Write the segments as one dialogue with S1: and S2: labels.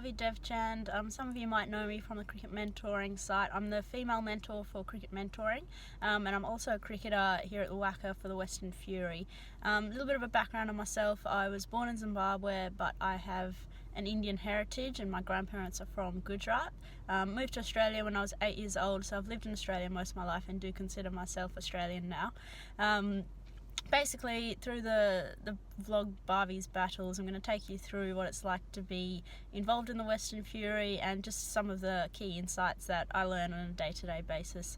S1: Bhavi Devchand. Some of you might know me from the cricket mentoring site. I'm the female mentor for cricket mentoring, and I'm also a cricketer here at the WACA for the Western Fury. A little bit of a background on myself. I was born in Zimbabwe, but I have an Indian heritage and my grandparents are from Gujarat. Moved to Australia when I was 8 years old, so I've lived in Australia most of my life and do consider myself Australian now. Basically, through the vlog Bhavi'S battles, I'm going to take you through what it's like to be involved in the Western Fury and just some of the key insights that I learn on a day-to-day basis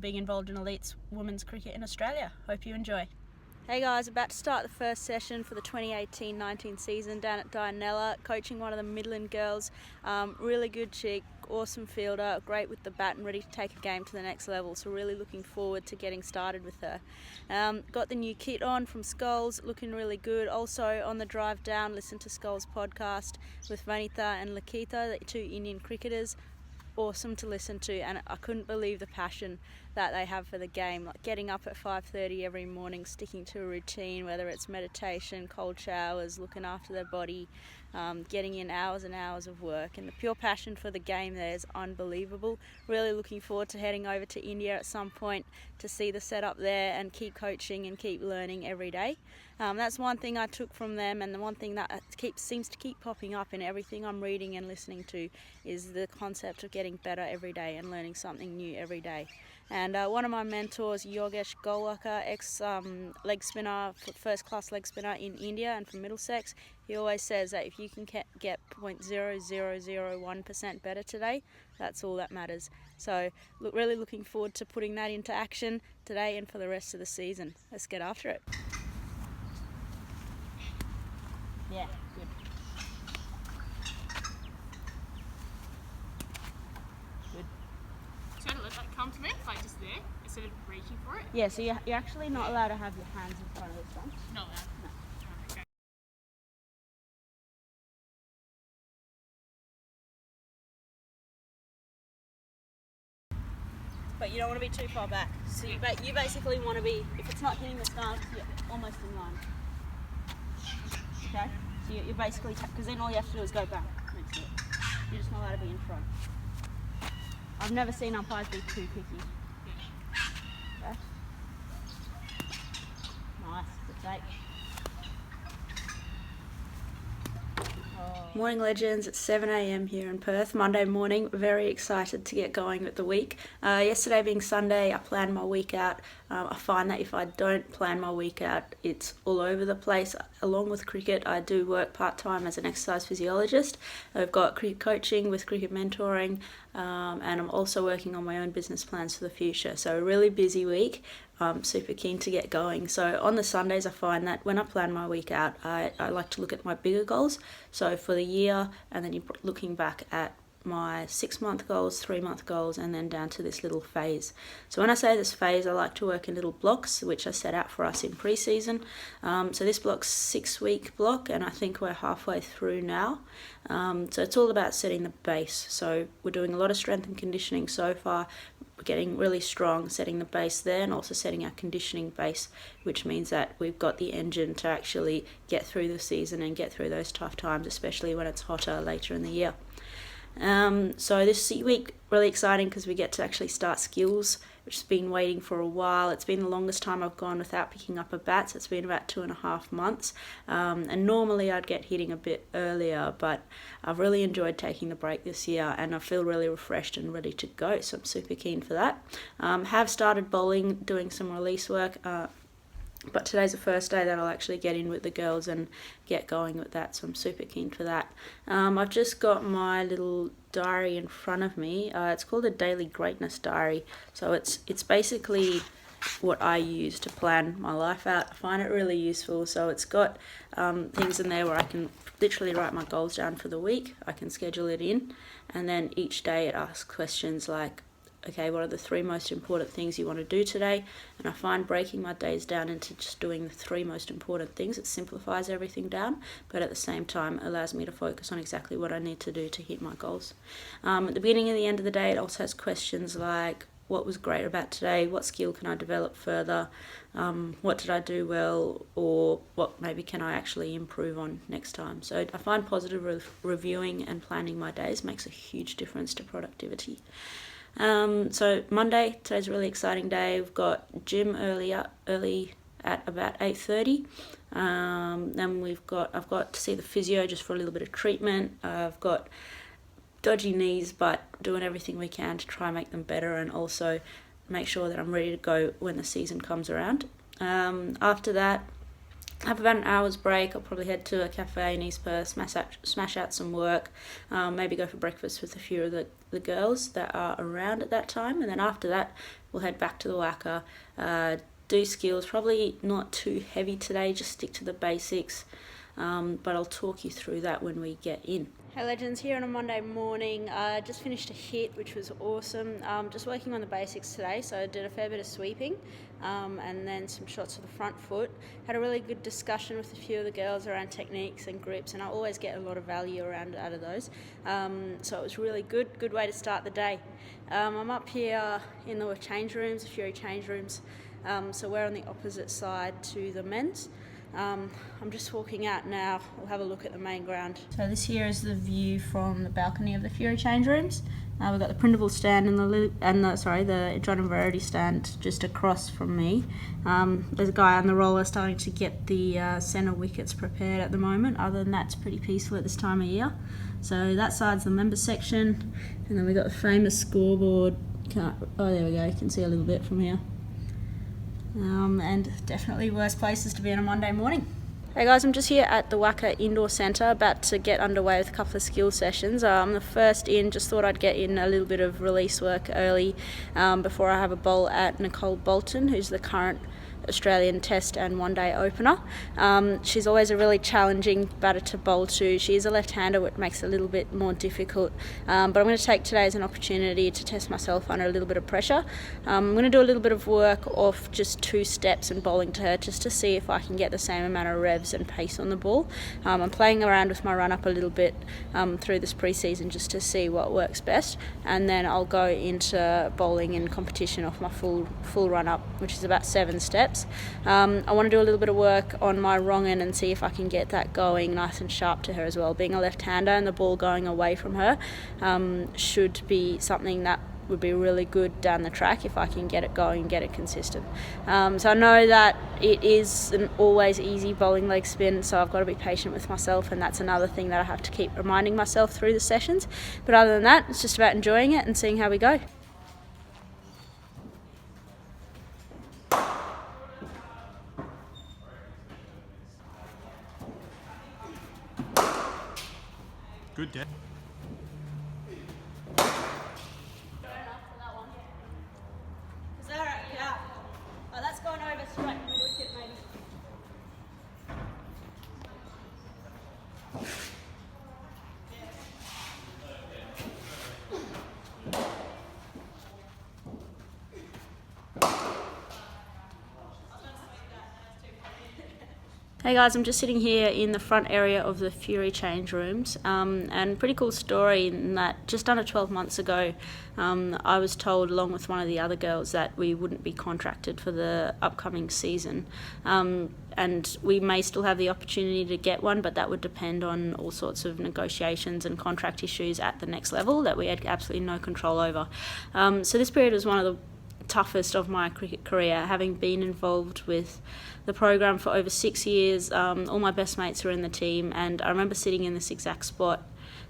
S1: being involved in elites women's cricket in Australia. Hope you enjoy. Hey guys, about to start the first session for the 2018-19 season down at Dianella, coaching one of the Midland girls. Really good chick, awesome fielder, great with the bat and ready to take a game to the next level, so really looking forward to getting started with her. Got the new kit on from Skulls, looking really good. Also on the drive down, listen to Skulls podcast with Vanitha and Lakita, the two Indian cricketers. Awesome to listen to, and I couldn't believe the passion that they have for the game, like getting up at 5:30 every morning, sticking to a routine, whether it's meditation, cold showers, looking after their body, getting in hours and hours of work, and the pure passion for the game there is unbelievable. Really looking forward to heading over to India at some point to see the setup there and keep coaching and keep learning every day. That's one thing I took from them, and the one thing that seems to keep popping up in everything I'm reading and listening to is the concept of getting better every day and learning something new every day. And one of my mentors, Yogesh Golwaka, leg spinner, first class leg spinner in India and from Middlesex, he always says that if you can get 0.0001% better today, that's all that matters. So really looking forward to putting that into action today and for the rest of the season. Let's get after it. Yeah, good.
S2: So to let that come to me, like just there, instead of reaching for it?
S1: Yeah, so you're actually not allowed to have your hands in front of the front.
S2: Not allowed.
S1: No.
S2: Okay.
S1: But you don't want to be too far back. So you basically want to be, if it's not hitting the stance, you're almost in line. Okay? So you're basically, because then all you have to do is go back next to it. You're just not allowed to be in front. I've never seen umpires be too picky. Okay? Nice, good take. Morning legends, it's 7 a.m. here in Perth, Monday morning. Very excited to get going with the week. Yesterday being Sunday, I planned my week out. I find that if I don't plan my week out, it's all over the place. Along with cricket, I do work part-time as an exercise physiologist. I've got cricket coaching with cricket mentoring, and I'm also working on my own business plans for the future. So a really busy week. I'm super keen to get going. So on the Sundays, I find that when I plan my week out, I like to look at my bigger goals. So for the year, and then you're looking back at my 6-month goals, 3-month goals, and then down to this little phase. So when I say this phase, I like to work in little blocks, which I set out for us in pre-season. So this block's 6-week block, and I think we're halfway through now. So it's all about setting the base. So we're doing a lot of strength and conditioning so far. We're getting really strong, setting the base there, and also setting our conditioning base, which means that we've got the engine to actually get through the season and get through those tough times, especially when it's hotter later in the year. So this week, really exciting because we get to actually start skills, which has been waiting for a while. It's been the longest time I've gone without picking up a bat, so it's been about 2.5 months. And normally I'd get hitting a bit earlier, but I've really enjoyed taking the break this year and I feel really refreshed and ready to go, so I'm super keen for that. Have started bowling, doing some release work, but today's the first day that I'll actually get in with the girls and get going with that, so I'm super keen for that. I've just got my little diary in front of me. It's called a Daily Greatness Diary. So it's basically what I use to plan my life out. I find it really useful. So it's got things in there where I can literally write my goals down for the week. I can schedule it in, and then each day it asks questions like, okay, what are the 3 most important things you want to do today? And I find breaking my days down into just doing the 3 most important things, it simplifies everything down, but at the same time allows me to focus on exactly what I need to do to hit my goals. At the beginning and the end of the day, it also has questions like, what was great about today, what skill can I develop further, what did I do well, or what maybe can I actually improve on next time. So I find positive reviewing and planning my days makes a huge difference to productivity. So Monday, today's a really exciting day. We've got gym early at about 8:30. Then I've got to see the physio just for a little bit of treatment. I've got dodgy knees, but doing everything we can to try and make them better, and also make sure that I'm ready to go when the season comes around. After that, have about an hour's break. I'll probably head to a cafe in East Perth, smash out some work, maybe go for breakfast with a few of the girls that are around at that time, and then after that we'll head back to the Wacker, do skills, probably not too heavy today, just stick to the basics, but I'll talk you through that when we get in. Hey Legends, here on a Monday morning. Just finished a hit, which was awesome. Just working on the basics today, so I did a fair bit of sweeping and then some shots of the front foot. Had a really good discussion with a few of the girls around techniques and grips, and I always get a lot of value out of those. So it was really good way to start the day. I'm up here in the change rooms, the Fury change rooms, so we're on the opposite side to the men's. I'm just walking out now. We'll have a look at the main ground. So this here is the view from the balcony of the Fury change rooms. We've got the printable stand and the John and Verity stand just across from me. There's a guy on the roller starting to get the centre wickets prepared at the moment. Other than that, it's pretty peaceful at this time of year. So that side's the members section, and then we've got the famous scoreboard. There we go. You can see a little bit from here. And definitely worse places to be on a Monday morning. Hey guys, I'm just here at the Wacker Indoor Centre, about to get underway with a couple of skill sessions. I'm the first in, just thought I'd get in a little bit of release work early before I have a bowl at Nicole Bolton, who's the current Australian Test and One Day opener. She's always a really challenging batter to bowl to. She is a left-hander, which makes it a little bit more difficult. But I'm going to take today as an opportunity to test myself under a little bit of pressure. I'm going to do a little bit of work off just 2 steps and bowling to her, just to see if I can get the same amount of revs and pace on the ball. I'm playing around with my run-up a little bit through this pre-season just to see what works best, and then I'll go into bowling in competition off my full run-up, which is about 7 steps. I want to do a little bit of work on my wrong end and see if I can get that going nice and sharp to her as well. Being a left-hander and the ball going away from her should be something that would be really good down the track if I can get it going and get it consistent. So I know that it is an always easy bowling leg spin, so I've got to be patient with myself, and that's another thing that I have to keep reminding myself through the sessions. But other than that, it's just about enjoying it and seeing how we go.
S3: Good day.
S1: Is that right? Yeah. Oh, that's going over straight mid wicket, maybe. Hey guys, I'm just sitting here in the front area of the Fury change rooms, and pretty cool story in that just under 12 months ago I was told, along with one of the other girls, that we wouldn't be contracted for the upcoming season, and we may still have the opportunity to get one, but that would depend on all sorts of negotiations and contract issues at the next level that we had absolutely no control over. So this period was one of the toughest of my cricket career, having been involved with the program for over 6 years. All my best mates were in the team, and I remember sitting in this exact spot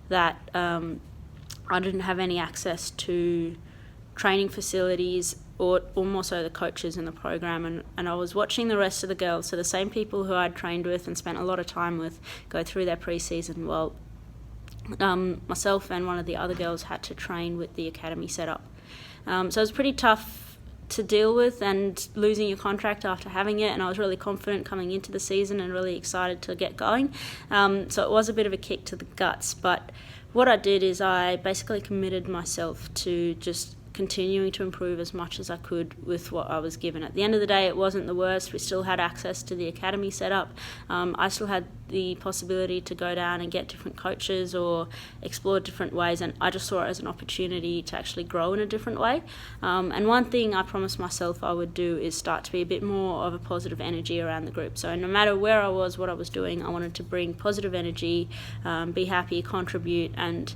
S1: that I didn't have any access to training facilities or more so the coaches in the program, and I was watching the rest of the girls, so the same people who I'd trained with and spent a lot of time with, go through their pre-season. Well, myself and one of the other girls had to train with the academy setup. So it was pretty tough to deal with, and losing your contract after having it, and I was really confident coming into the season and really excited to get going. So it was a bit of a kick to the guts, but what I did is I basically committed myself to just continuing to improve as much as I could with what I was given. At the end of the day, it wasn't the worst. We still had access to the academy setup. I still had the possibility to go down and get different coaches or explore different ways, and I just saw it as an opportunity to actually grow in a different way. And one thing I promised myself I would do is start to be a bit more of a positive energy around the group. So no matter where I was, what I was doing, I wanted to bring positive energy, be happy, contribute, and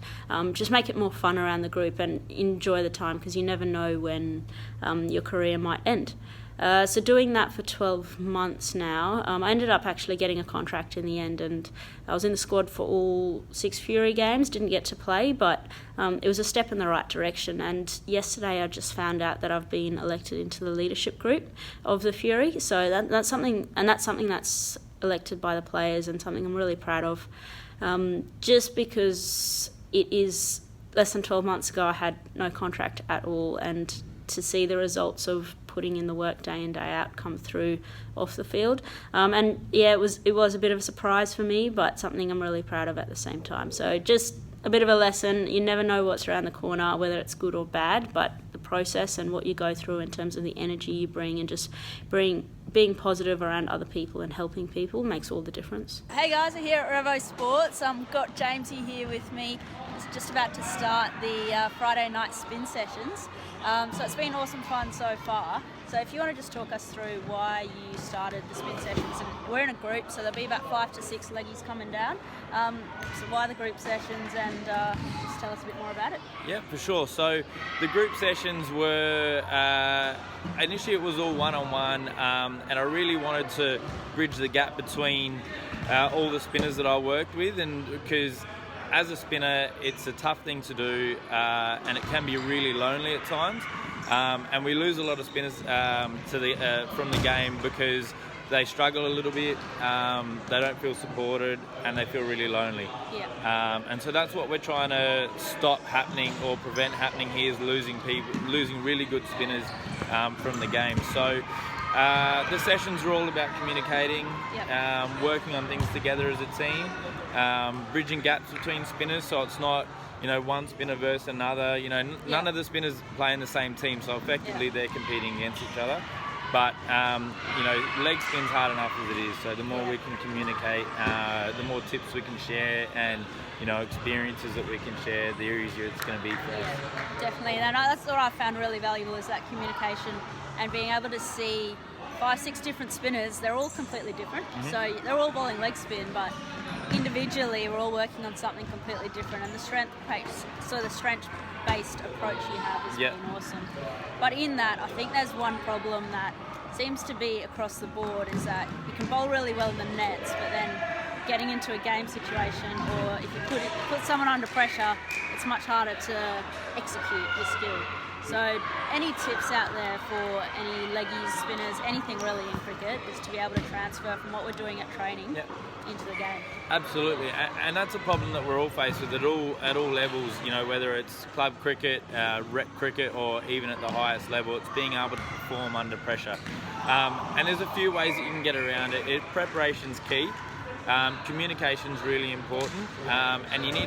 S1: just make it more fun around the group and enjoy the time, because you never know when your career might end. So doing that for 12 months now, I ended up actually getting a contract in the end, and I was in the squad for all 6 Fury games, didn't get to play, but it was a step in the right direction. And yesterday I just found out that I've been elected into the leadership group of the Fury, so that's something that's elected by the players and something I'm really proud of, just because it is less than 12 months ago I had no contract at all, and to see the results of putting in the work day in, day out come through off the field. And yeah, it was a bit of a surprise for me, but something I'm really proud of at the same time. So just a bit of a lesson. You never know what's around the corner, whether it's good or bad, but the process and what you go through in terms of the energy you bring and just being positive around other people and helping people makes all the difference.
S3: Hey guys, we're here at Revo Sports. Got Jamesy here with me. It's just about to start the Friday night spin sessions. So it's been awesome fun so far. So if you want to just talk us through why you started the spin sessions, and we're in a group, so there'll be about 5 to 6 leggies coming down. So why the group sessions, and just tell us a bit more about it.
S4: Yeah, for sure. So the group sessions were, initially it was all one-on-one, and I really wanted to bridge the gap between all the spinners that I worked with, and because as a spinner, it's a tough thing to do, and it can be really lonely at times. And we lose a lot of spinners from the game because they struggle a little bit, they don't feel supported, and they feel really lonely.
S3: Yeah.
S4: And so that's what we're trying to stop happening or prevent happening here, is losing really good spinners from the game. So the sessions are all about communicating,
S3: Yep.
S4: Working on things together as a team, bridging gaps between spinners, so it's not one spinner versus another. None of the spinners play in the same team, so effectively they're competing against each other. But leg spin's hard enough as it is, so the more we can communicate, the more tips we can share, and experiences that we can share, the easier it's going to be for us.
S3: Definitely, and that's what I found really valuable, is that communication and being able to see 5, 6 different spinners. They're all completely different, so they're all bowling leg spin, but individually we're all working on something completely different, and the strength-based approach you have has been awesome. But in that, I think there's one problem that seems to be across the board, is that you can bowl really well in the nets, but then getting into a game situation, or if you put someone under pressure, it's much harder to execute your skill. So any tips out there for any leggies, spinners, anything really in cricket, is to be able to transfer from what we're doing at training into the game.
S4: Absolutely, and that's a problem that we're all faced with at all levels. Whether it's club cricket, rep cricket, or even at the highest level, it's being able to perform under pressure. And there's a few ways that you can get around it. Preparation's key. Communication's really important, and you need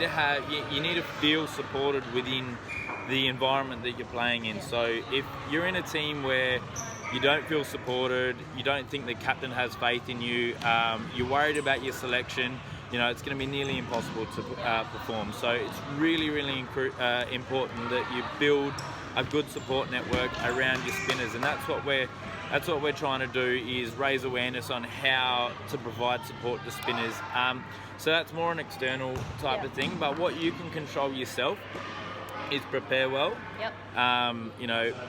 S4: to feel supported within the environment that you're playing in. So if you're in a team where you don't feel supported, you don't think the captain has faith in you, you're worried about your selection, it's going to be nearly impossible to perform. So it's really important that you build a good support network around your spinners, and that's what we're trying to do, is raise awareness on how to provide support to spinners. So that's more an external type of thing, but what you can control yourself is prepare well.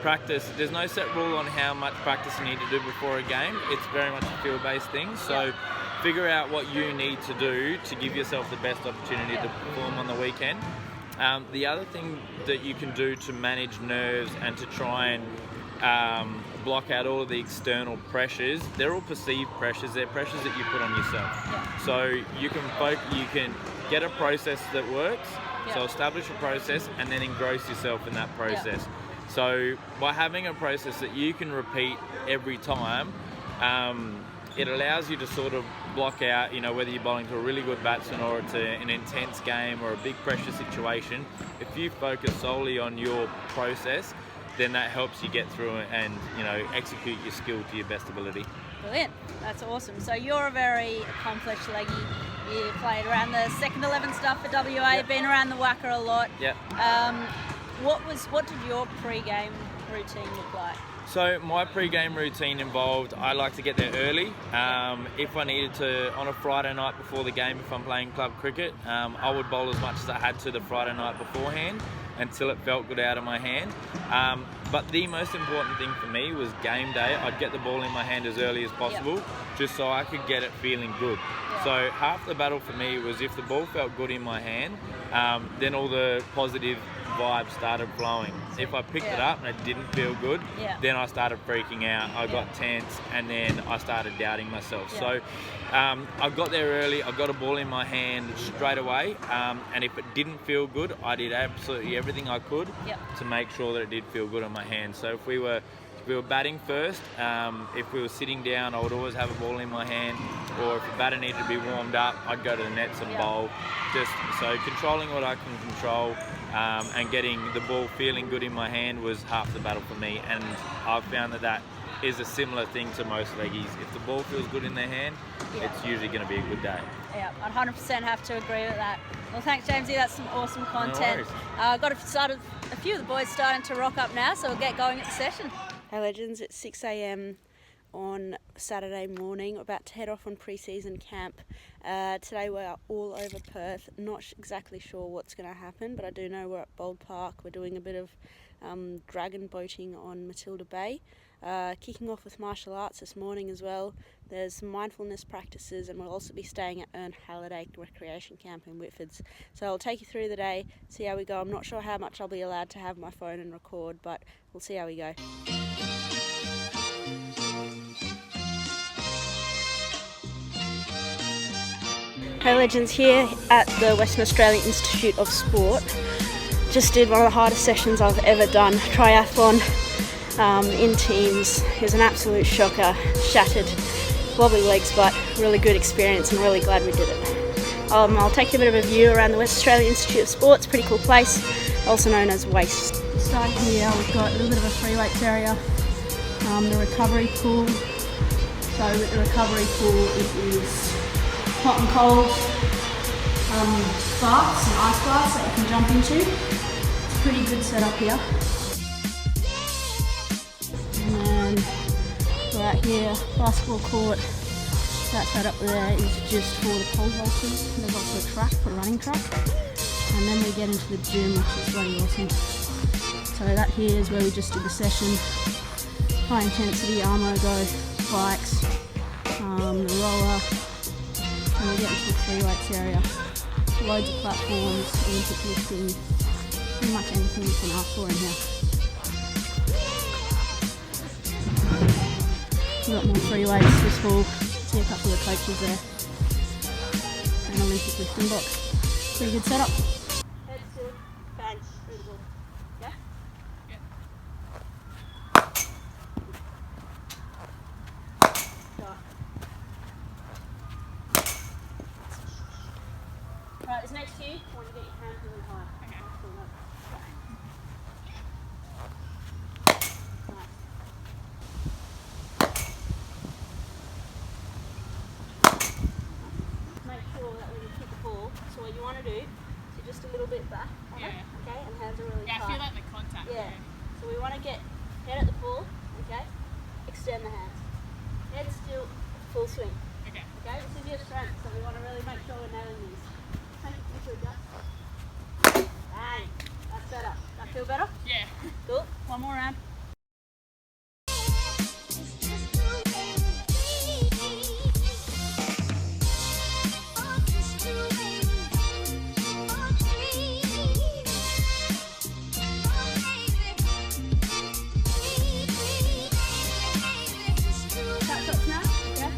S4: Practice. There's no set rule on how much practice you need to do before a game. It's very much a field-based thing. So figure out what you need to do to give yourself the best opportunity to perform on the weekend. The other thing that you can do to manage nerves and to try and block out all of the external pressures, they're all perceived pressures. They're pressures that you put on yourself. So you can get a process that works. So establish a process and then engross yourself in that process. So by having a process that you can repeat every time, it allows you to sort of block out, whether you're bowling to a really good batsman or to an intense game or a big pressure situation. If you focus solely on your process, then that helps you get through it and, you know, execute your skill to your best ability.
S3: Brilliant. That's awesome. So you're a very accomplished leggy. You played around the second 11 stuff for WA, been around the Wacker a lot.
S4: Yep.
S3: What did your pre-game routine look like?
S4: So my pre-game routine involved, I like to get there early. If I needed to, on a Friday night before the game, if I'm playing club cricket, I would bowl as much as I had to the Friday night beforehand until it felt good out of my hand. But the most important thing for me was game day. I'd get the ball in my hand as early as possible, just so I could get it feeling good. So half the battle for me was if the ball felt good in my hand, then all the positive vibes started flowing. If I picked it up and it didn't feel good, then I started freaking out. I got tense, and then I started doubting myself. So I got there early, I got a ball in my hand straight away, and if it didn't feel good, I did absolutely everything I could to make sure that it did feel good on my hand. So if we were batting first, if we were sitting down, I would always have a ball in my hand, or if the batter needed to be warmed up, I'd go to the nets and bowl. Just so controlling what I can control, and getting the ball feeling good in my hand was half the battle for me, and I've found that is a similar thing to most leggies. If the ball feels good in their hand, it's usually going to be a good day.
S3: Yeah, I'd 100% have to agree with that. Well, thanks, Jamesy. That's some awesome content. Got a few of the boys starting to rock up now, so we'll get going at the session.
S1: Hey Legends, it's 6 a.m. on Saturday morning. We're about to head off on pre-season camp. Today we're all over Perth. Not exactly sure what's going to happen, but I do know we're at Bold Park. We're doing a bit of dragon boating on Matilda Bay. Kicking off with martial arts this morning as well. There's mindfulness practices, and we'll also be staying at Ern Halliday Recreation Camp in Whitfords. So I'll take you through the day, see how we go. I'm not sure how much I'll be allowed to have my phone and record, but we'll see how we go. Hey Legends, here at the Western Australian Institute of Sport. Just did one of the hardest sessions I've ever done, triathlon in teams. It was an absolute shocker, shattered, wobbly legs, but really good experience and really glad we did it. I'll take you a bit of a view around the Western Australian Institute of Sport. It's a pretty cool place, also known as Waste. Starting here, we've got a little bit of a free weights area, the recovery pool. So with the recovery pool, it is hot and cold baths and ice baths that you can jump into. It's a pretty good setup here. And then right here, basketball court. That setup there is just for the pole vaulters. There's also a track, a running track. And then we get into the gym, which is bloody awesome. So that here is where we just did the session. High intensity armo go, bikes, the roller. And we get into the free weights area. Loads of platforms, Olympic lifting, pretty much anything you can ask for in here. We've got more free weights this fall. See a couple of coaches there. An Olympic lifting box. Pretty good setup. Head still, bang, through the ball. Yeah?
S2: Yeah.
S3: Right, this next cue, I want to get your hands really high.
S2: Okay.
S3: Pull up. Nice. Make sure that when you kick the ball, so what you want to do is you're just a little bit back on it, okay, and hands are really
S2: Yeah,
S3: tight.
S2: I feel like the contact.
S3: Yeah. So we want to get head at the ball, okay? Extend the hands. Head still, full swing.
S2: Okay.
S3: Okay, this is your strength, so we want to really make sure we're nailing these. Make it good, Jack. Bang. That's better. That feel better?
S2: Yeah.
S3: Cool. One more round. Shots now? Yeah?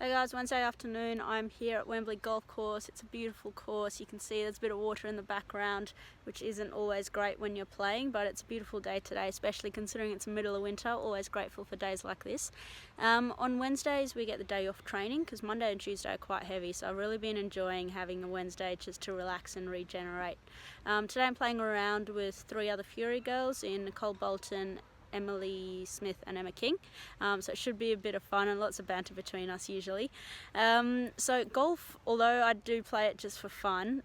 S1: Hey guys, Wednesday afternoon, I'm here at Wembley Golf Course. It's a beautiful course. You can see there's a bit of water in the background, which isn't always great when you're playing, but it's a beautiful day today, especially considering it's the middle of winter. Always grateful for days like this. On Wednesdays, we get the day off training because Monday and Tuesday are quite heavy, so I've really been enjoying having the Wednesday just to relax and regenerate. Today I'm playing around with 3 other Fury girls in Nicole Bolton, Emily Smith and Emma King, so it should be a bit of fun and lots of banter between us usually. So golf, although I do play it just for fun,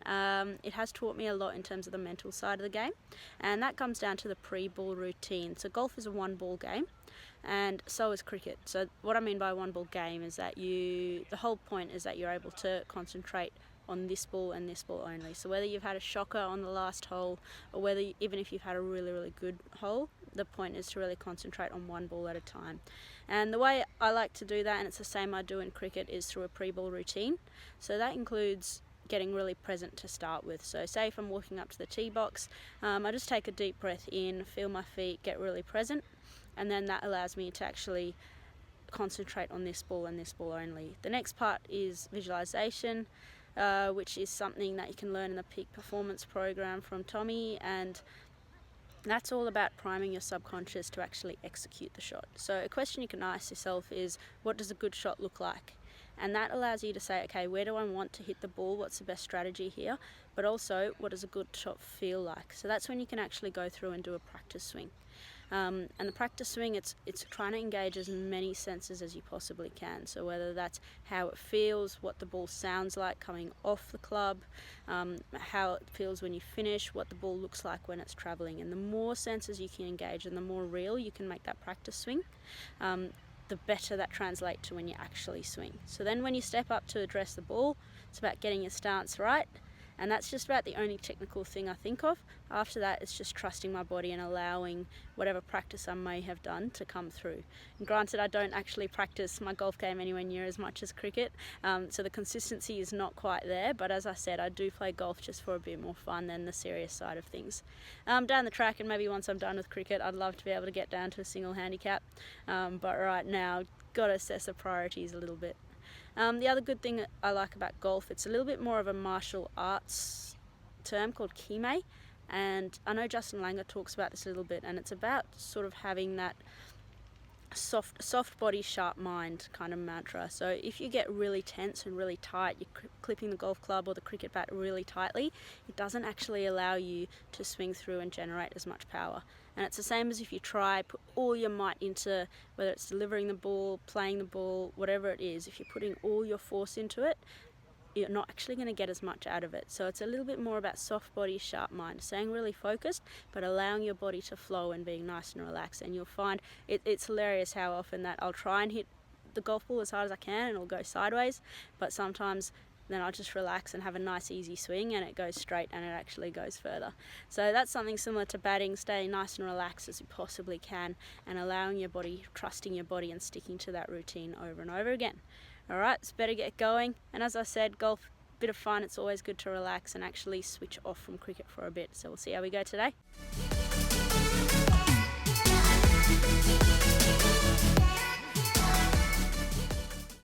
S1: it has taught me a lot in terms of the mental side of the game, and that comes down to the pre-ball routine. So golf is a one-ball game, and so is cricket. So what I mean by a one-ball game is that the whole point is that you're able to concentrate on this ball and this ball only. So whether you've had a shocker on the last hole or whether even if you've had a really, really good hole, the point is to really concentrate on one ball at a time. And the way I like to do that, and it's the same I do in cricket, is through a pre-ball routine. So that includes getting really present to start with. So say if I'm walking up to the tee box, I just take a deep breath in, feel my feet, get really present, and then that allows me to actually concentrate on this ball and this ball only. The next part is visualization, which is something that you can learn in the Peak Performance program from Tommy, and that's all about priming your subconscious to actually execute the shot. So a question you can ask yourself is, what does a good shot look like? And that allows you to say, okay, where do I want to hit the ball? What's the best strategy here? But also, what does a good shot feel like? So that's when you can actually go through and do a practice swing. And the practice swing, it's trying to engage as many senses as you possibly can. So whether that's how it feels, what the ball sounds like coming off the club, how it feels when you finish, what the ball looks like when it's travelling. And the more senses you can engage and the more real you can make that practice swing, the better that translates to when you actually swing. So then when you step up to address the ball, it's about getting your stance right. And that's just about the only technical thing I think of. After that, it's just trusting my body and allowing whatever practice I may have done to come through. And granted, I don't actually practice my golf game anywhere near as much as cricket, so the consistency is not quite there. But as I said, I do play golf just for a bit more fun than the serious side of things. Down the track, and maybe once I'm done with cricket, I'd love to be able to get down to a single handicap. But right now, got to assess the priorities a little bit. The other good thing I like about golf, it's a little bit more of a martial arts term called Kime, and I know Justin Langer talks about this a little bit, and it's about sort of having that soft body, sharp mind kind of mantra. So if you get really tense and really tight, you're clipping the golf club or the cricket bat really tightly, it doesn't actually allow you to swing through and generate as much power. And it's the same as if you put all your might into, whether it's delivering the ball, playing the ball, whatever it is, if you're putting all your force into it, you're not actually going to get as much out of it. So it's a little bit more about soft body, sharp mind, staying really focused, but allowing your body to flow and being nice and relaxed. And you'll find it's hilarious how often that I'll try and hit the golf ball as hard as I can and it'll go sideways, but sometimes then I'll just relax and have a nice easy swing and it goes straight and it actually goes further. So that's something similar to batting, staying nice and relaxed as you possibly can and allowing your body, trusting your body and sticking to that routine over and over again. Alright, it's better get going, and as I said, golf, bit of fun, it's always good to relax and actually switch off from cricket for a bit. So we'll see how we go today.